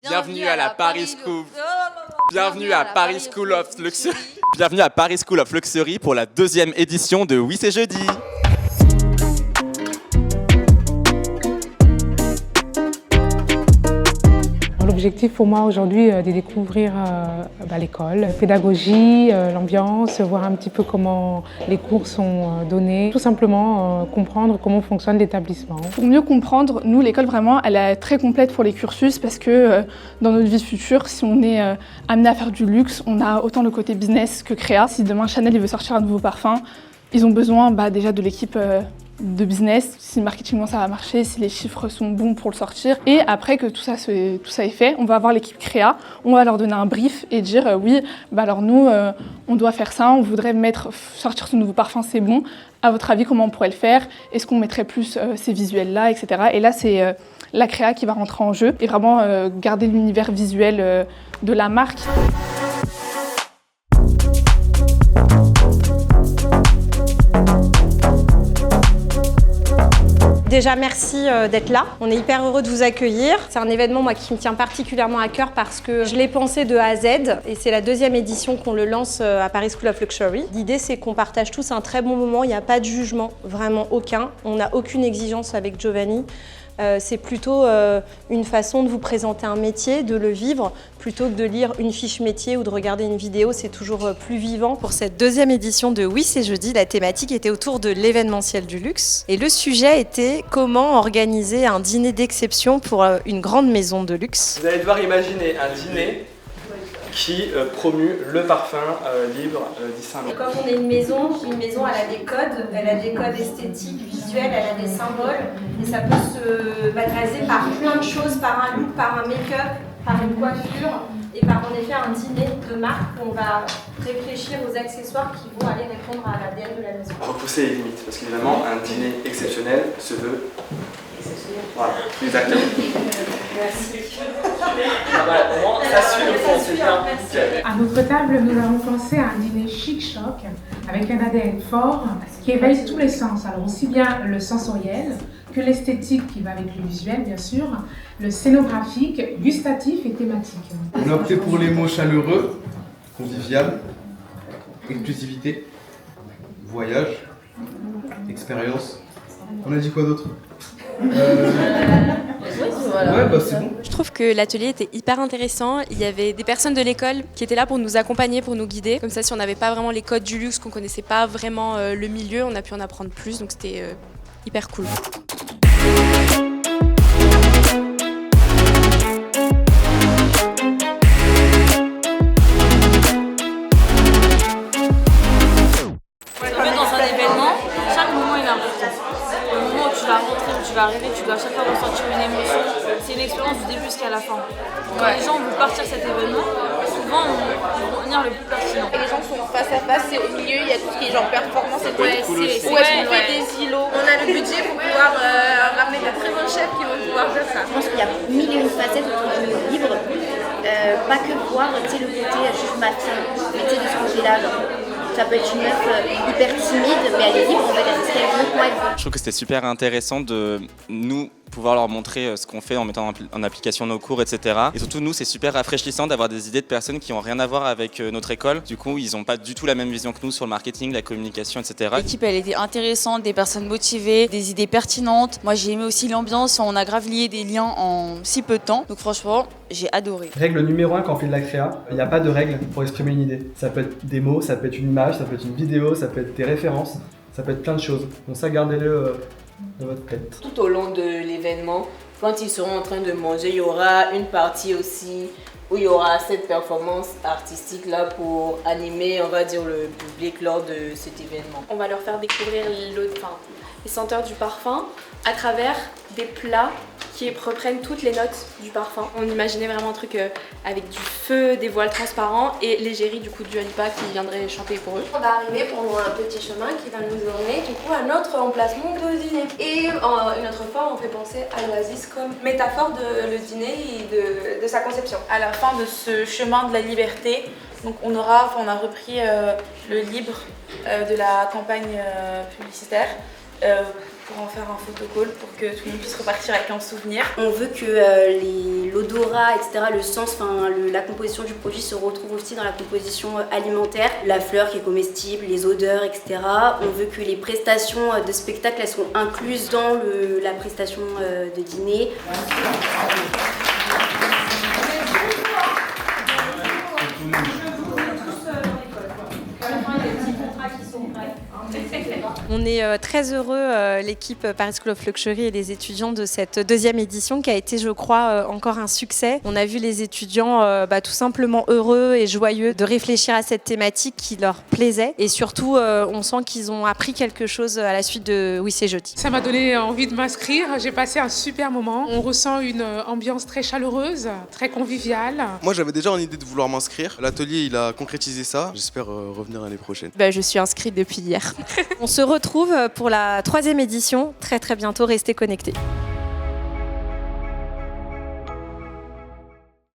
Bienvenue à la Paris School. Bienvenue à Paris School of Luxury. Bienvenue à Paris School of Luxury pour la deuxième édition de Oui c'est jeudi. L'objectif pour moi aujourd'hui est de découvrir l'école, la pédagogie, l'ambiance, voir un petit peu comment les cours sont donnés, tout simplement comprendre comment fonctionne l'établissement. Pour mieux comprendre, nous l'école vraiment elle est très complète pour les cursus parce que dans notre vie future, si on est amené à faire du luxe, on a autant le côté business que créa. Si demain Chanel il veut sortir un nouveau parfum, ils ont besoin déjà de l'équipe de business, si marketingement ça va marcher, si les chiffres sont bons pour le sortir. Et après que tout ça est fait, on va avoir l'équipe créa, on va leur donner un brief et dire oui, alors nous, on doit faire ça, on voudrait sortir ce nouveau parfum, c'est bon. À votre avis, comment on pourrait le faire? Est-ce qu'on mettrait plus ces visuels-là, etc. Et là, c'est la créa qui va rentrer en jeu et vraiment garder l'univers visuel de la marque. Déjà, merci d'être là. On est hyper heureux de vous accueillir. C'est un événement qui me tient particulièrement à cœur parce que je l'ai pensé de A à Z et c'est la deuxième édition qu'on le lance à Paris School of Luxury. L'idée, c'est qu'on partage tous un très bon moment. Il n'y a pas de jugement, vraiment aucun. On n'a aucune exigence avec Giovanni. C'est plutôt une façon de vous présenter un métier, de le vivre, plutôt que de lire une fiche métier ou de regarder une vidéo, c'est toujours plus vivant. Pour cette deuxième édition de Oui c'est jeudi, la thématique était autour de l'événementiel du luxe. Et le sujet était comment organiser un dîner d'exception pour une grande maison de luxe. Vous allez devoir imaginer un dîner qui promue le parfum libre d'Issaint-Laurent. Quand on est une maison, elle a des codes esthétiques, visuels, elle a des symboles. Et ça peut se matérialiser par plein de choses, par un look, par un make-up, par une coiffure et par en effet un dîner de marque où on va réfléchir aux accessoires qui vont aller répondre à l'ADN de la maison. Repousser les limites, parce qu'évidemment, un dîner exceptionnel se veut exceptionnel. Voilà, exactement. Merci. Ça suit le fond, c'est bien. À notre table, nous avons pensé à un dîner chic-choc avec un ADN fort qui éveille tous les sens. Alors aussi bien le sensoriel que l'esthétique qui va avec le visuel bien sûr, le scénographique, gustatif et thématique. On a opté pour les mots chaleureux, convivial, exclusivité, voyage, expérience. On a dit quoi d'autre c'est bon. Je trouve que l'atelier était hyper intéressant. Il y avait des personnes de l'école qui étaient là pour nous accompagner, pour nous guider. Comme ça, si on n'avait pas vraiment les codes du luxe, qu'on connaissait pas vraiment le milieu, on a pu en apprendre plus. Donc c'était hyper cool. Dans un événement, chaque moment est important. Le moment où tu vas rentrer, où tu vas arriver, tu dois à chaque fois ressentir une émotion. C'est une expérience du début jusqu'à la fin. Quand les gens vont partir de cet événement, souvent ils vont venir le plus pertinent. Et les gens sont face à face, c'est au milieu, il y a tout ce qui est genre performance et tout. Où est-ce qu'on fait des îlots. On a le budget pour pouvoir ramener de très bons chefs qui vont pouvoir faire ça. Je pense qu'il y a mille et une facettes autour du livre. Pas que voir le côté juste matin, mais de ce côté-là. Ça peut être une meuf hyper timide, mais elle est libre, en fait, elle sait ce qu'elle veut, quoi elle veut. Je trouve que c'était super intéressant de nous pouvoir leur montrer ce qu'on fait en mettant en application nos cours, etc. Et surtout, nous, c'est super rafraîchissant d'avoir des idées de personnes qui n'ont rien à voir avec notre école. Du coup, ils n'ont pas du tout la même vision que nous sur le marketing, la communication, etc. L'équipe, elle était intéressante, des personnes motivées, des idées pertinentes. Moi, j'ai aimé aussi l'ambiance, on a grave lié des liens en si peu de temps. Donc franchement, j'ai adoré. Règle numéro 1 quand on fait de la créa, il n'y a pas de règle pour exprimer une idée. Ça peut être des mots, ça peut être une image, ça peut être une vidéo, ça peut être des références, ça peut être plein de choses. Donc ça, gardez-le dans votre tête. Tout au long de l'événement, quand ils seront en train de manger, il y aura une partie aussi où il y aura cette performance artistique là pour animer, on va dire, le public lors de cet événement. On va leur faire découvrir les senteurs du parfum à travers des plats qui reprennent toutes les notes du parfum. On imaginait vraiment un truc avec du feu, des voiles transparents et l'égérie du coup de Dua Lipa qui viendrait chanter pour eux. On va arriver pour un petit chemin qui va nous emmener du coup à notre emplacement de dîner. Et une autre fois on fait penser à l'oasis comme métaphore de le dîner et de sa conception. À la fin de ce chemin de la liberté, donc on a repris le libre de la campagne publicitaire pour en faire un photocall pour que tout le monde puisse repartir avec un souvenir. On veut que l'odorat, etc., le sens, la composition du produit se retrouve aussi dans la composition alimentaire. La fleur qui est comestible, les odeurs, etc. On veut que les prestations de spectacle elles sont incluses dans la prestation de dîner. On est très heureux, l'équipe Paris School of Luxury et les étudiants de cette deuxième édition qui a été, je crois, encore un succès. On a vu les étudiants tout simplement heureux et joyeux de réfléchir à cette thématique qui leur plaisait. Et surtout, on sent qu'ils ont appris quelque chose à la suite de Oui, c'est jeudi. Ça m'a donné envie de m'inscrire. J'ai passé un super moment. On ressent une ambiance très chaleureuse, très conviviale. Moi, j'avais déjà une idée de vouloir m'inscrire. L'atelier, il a concrétisé ça. J'espère revenir l'année prochaine. Je suis inscrite depuis hier. On se retrouve pour la 3e édition très bientôt, restez connectés.